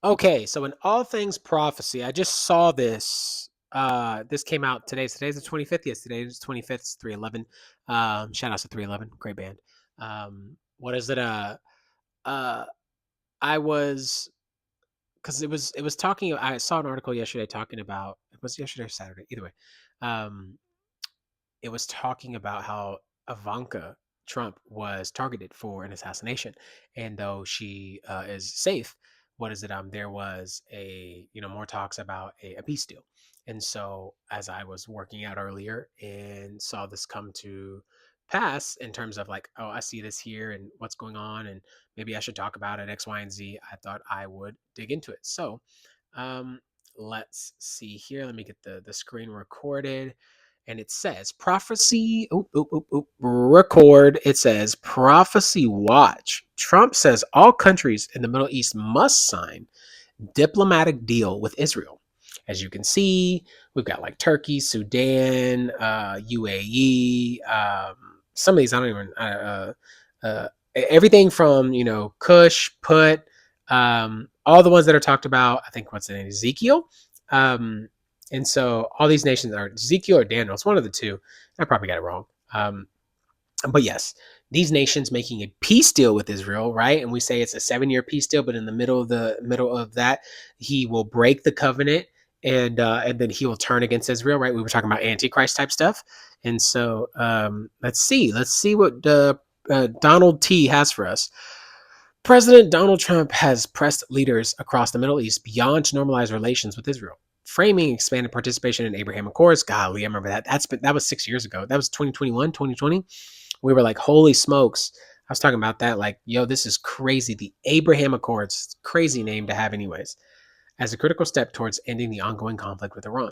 Okay, so in all things prophecy, I just saw this. This came out today. Today's the 25th. Yes, today is 25th. It's 311. Shout out to 311. Great band. What is it? Uh, I was because it was talking. I saw an article yesterday talking about. It was yesterday or Saturday. Either way, um, it was talking about how Ivanka Trump was targeted for an assassination, and though she is safe, what is it? There was a more talks about a peace deal, and so as I was working out earlier and saw this come to pass in terms of like, oh, I see this here and what's going on, and maybe I should talk about it X, Y, and Z. I thought I would dig into it. So, um, let's see here. Let me get the screen recorded and it says prophecy record. It says prophecy watch. Trump says all countries in the Middle East must sign diplomatic deal with Israel. As you can see, we've got like Turkey, Sudan, UAE. Some of these I don't even everything from Kush, Put, all the ones that are talked about. I think what's the name, Ezekiel. Um, and so all these nations are Ezekiel or Daniel. It's one of the two. I probably got it wrong. But yes, these nations making a peace deal with Israel, right? And we say it's a 7-year peace deal, but in the middle of that, he will break the covenant and then he will turn against Israel, right? We were talking about Antichrist type stuff, and so let's see what Donald T has for us. President Donald Trump has pressed leaders across the Middle East beyond to normalize relations with Israel, framing expanded participation in Abraham Accords. Golly, I remember that. That was 6 years ago. That was 2021, 2020. We were like, holy smokes. I was talking about that, like, yo, this is crazy. The Abraham Accords, crazy name to have, anyways, as a critical step towards ending the ongoing conflict with Iran.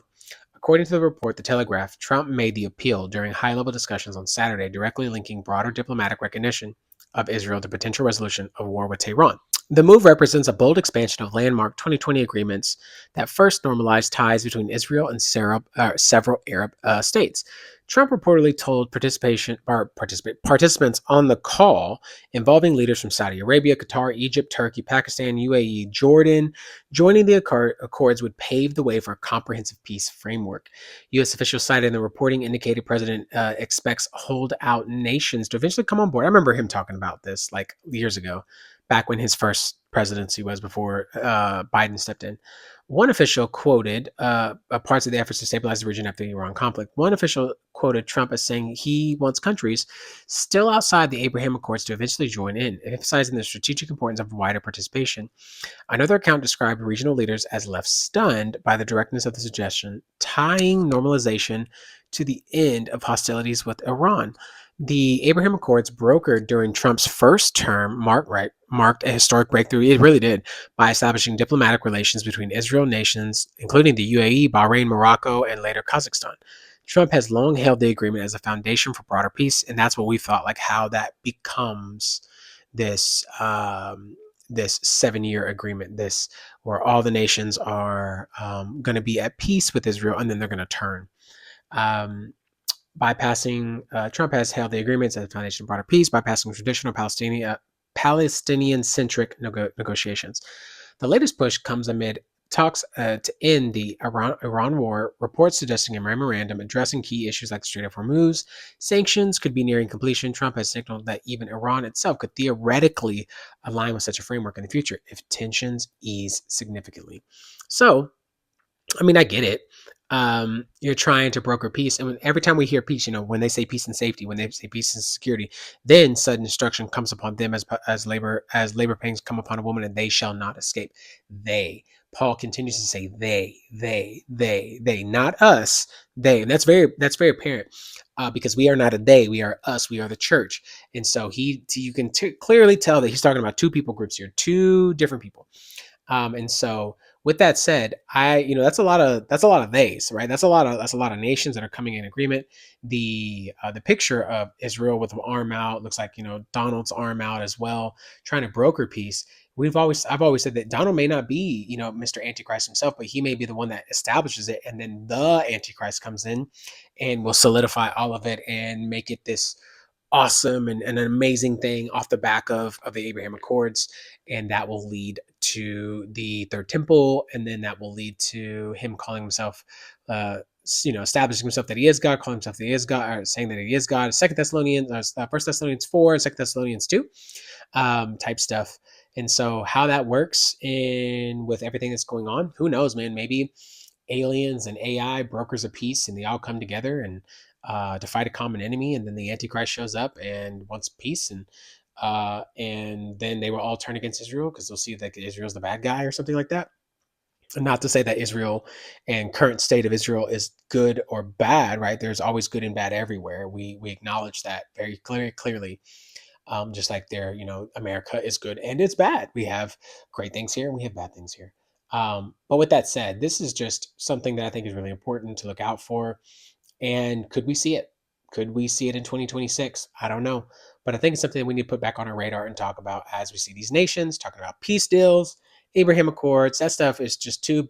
According to the report, The Telegraph, Trump made the appeal during high level discussions on Saturday, directly linking broader diplomatic recognition of Israel to potential resolution of war with Tehran. The move represents a bold expansion of landmark 2020 agreements that first normalized ties between Israel and several Arab states. Trump reportedly told participants on the call, involving leaders from Saudi Arabia, Qatar, Egypt, Turkey, Pakistan, UAE, Jordan, joining the accords would pave the way for a comprehensive peace framework. U.S. officials cited in the reporting indicated President expects holdout nations to eventually come on board. I remember him talking about this like years ago, back when his first presidency was before Biden stepped in. One official quoted parts of the efforts to stabilize the region after the Iran conflict. One official quoted Trump as saying he wants countries still outside the Abraham Accords to eventually join in, emphasizing the strategic importance of wider participation. Another account described regional leaders as left stunned by the directness of the suggestion, tying normalization to the end of hostilities with Iran. The Abraham Accords, brokered during Trump's first term, marked a historic breakthrough. It really did, by establishing diplomatic relations between Israel nations, including the UAE, Bahrain, Morocco, and later Kazakhstan. Trump has long held the agreement as a foundation for broader peace, and that's what we thought, like how that becomes this this 7-year agreement, this where all the nations are going to be at peace with Israel, and then they're going to turn. Um, Trump has held the agreements as a foundation of broader peace, bypassing traditional Palestinian-centric negotiations. The latest push comes amid talks to end the Iran war, reports suggesting a memorandum addressing key issues like the Strait of Hormuz. Sanctions could be nearing completion. Trump has signaled that even Iran itself could theoretically align with such a framework in the future if tensions ease significantly. So, I mean, I get it. You're trying to broker peace, and every time we hear peace, when they say peace and safety, when they say peace and security, then sudden destruction comes upon them as labor pains come upon a woman, and they shall not escape. They. Paul continues to say they, not us. They, and that's very apparent, because we are not a they, we are us, we are the church, and so you can clearly tell that he's talking about two people groups here, two different people. And so with that said, that's a lot of theys, right? That's a lot of nations that are coming in agreement. The picture of Israel with an arm out looks like Donald's arm out as well, trying to broker peace. I've always said that Donald may not be Mr. Antichrist himself, but he may be the one that establishes it, and then the Antichrist comes in and will solidify all of it and make it this awesome and an amazing thing off the back of the Abraham Accords, and that will lead to the third temple, and then that will lead to him calling himself, establishing himself that he is God, calling himself that he is God, or saying that he is God. First Thessalonians 4, and Second Thessalonians 2, type stuff. And so how that works in with everything that's going on, who knows, man? Maybe aliens and AI, brokers of peace, and they all come together and to fight a common enemy, and then the Antichrist shows up and wants peace, and then they will all turn against Israel because they'll see that Israel's the bad guy or something like that. And not to say that Israel and current state of Israel is good or bad, right? There's always good and bad everywhere. We acknowledge that very clearly. Just like there, America is good and it's bad. We have great things here and we have bad things here. But with that said, this is just something that I think is really important to look out for. And could we see it? Could we see it in 2026? I don't know. But I think it's something that we need to put back on our radar and talk about as we see these nations talking about peace deals, Abraham Accords. That stuff is just too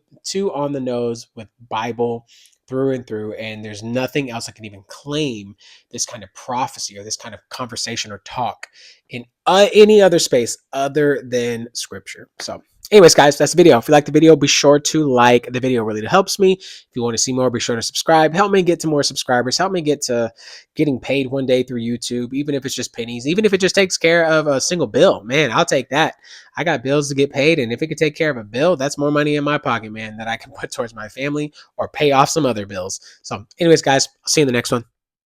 on the nose with Bible through and through. And there's nothing else that can even claim this kind of prophecy or this kind of conversation or talk in any other space other than Scripture. So anyways, guys, that's the video. If you like the video, be sure to like the video. It really helps me. If you want to see more, be sure to subscribe. Help me get to more subscribers. Help me get to getting paid one day through YouTube, even if it's just pennies, even if it just takes care of a single bill. Man, I'll take that. I got bills to get paid, and if it could take care of a bill, that's more money in my pocket, man, that I can put towards my family or pay off some other bills. So anyways, guys, I'll see you in the next one.